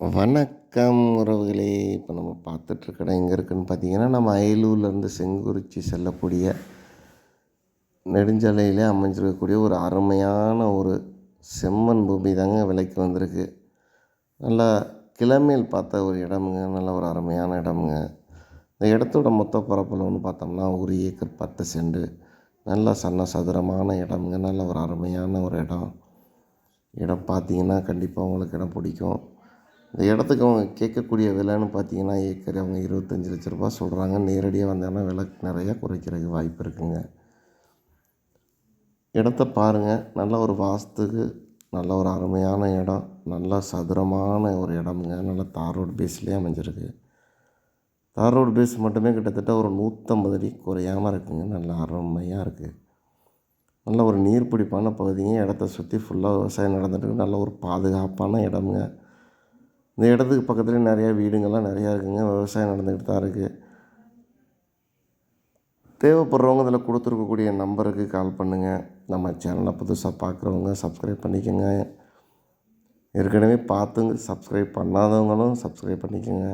வணக்கம் உறவுகளே! இப்போ நம்ம பார்த்துட்ருக்க இடம் எங்கே இருக்குதுன்னு பார்த்தீங்கன்னா, நம்ம அயலூர்லேருந்து செங்குறிச்சி செல்லக்கூடிய நெடுஞ்சாலையிலே அமைஞ்சிருக்கக்கூடிய ஒரு அருமையான ஒரு செம்மண் பூமி தாங்க விலைக்கு வந்திருக்கு. நல்லா கிழமையில் பார்த்த ஒரு இடமுங்க. நல்ல ஒரு அருமையான இடமுங்க. இந்த இடத்தோட மொத்த பரப்பளவுன்னு பார்த்தோம்னா, 1 ஏக்கர் 10 சென்ட். நல்ல சதுரமான இடமுங்க. நல்ல ஒரு அருமையான ஒரு இடம். இடம் பார்த்தீங்கன்னா, கண்டிப்பாக உங்களுக்கு இடம் பிடிக்கும். இந்த இடத்துக்கு அவங்க கேட்கக்கூடிய விலைன்னு பார்த்தீங்கன்னா, ஏக்கர் அவங்க 25,00,000 சொல்கிறாங்க. நேரடியாக வந்தாங்கன்னா விலை நிறையா குறைக்கிறதுக்கு வாய்ப்பு இருக்குங்க. இடத்த பாருங்கள். நல்ல ஒரு வாஸ்துக்கு நல்ல ஒரு அருமையான இடம். நல்ல சதுரமான ஒரு இடமுங்க. நல்ல தார் ரோடு பேஸ்லேயே அமைஞ்சிருக்கு. தார் ரோடு பேஸ் மட்டுமே கிட்டத்தட்ட ஒரு 150 அடி குறையாமல் இருக்குங்க. நல்ல அருமையாக இருக்குது. நல்ல ஒரு நீர்பிடிப்பான பகுதிங்க. இடத்த சுற்றி ஃபுல்லாக விவசாயம் நடந்துட்டுருக்கு. நல்ல ஒரு பாதுகாப்பான இடமுங்க. இந்த இடத்துக்கு பக்கத்துலேயே நிறையா வீடுங்கள்லாம் நிறையா இருக்குதுங்க. விவசாயம் நடந்துக்கிட்டு தான் இருக்குது. தேவைப்படுறவங்க இதில் கொடுத்துருக்கக்கூடிய நம்பருக்கு கால் பண்ணுங்கள். நம்ம சேனலை புதுசாக பார்க்குறவங்க சப்ஸ்கிரைப் பண்ணிக்கோங்க. ஏற்கனவே பார்த்துங்க சப்ஸ்கிரைப் பண்ணாதவங்களும் சப்ஸ்கிரைப் பண்ணிக்கோங்க.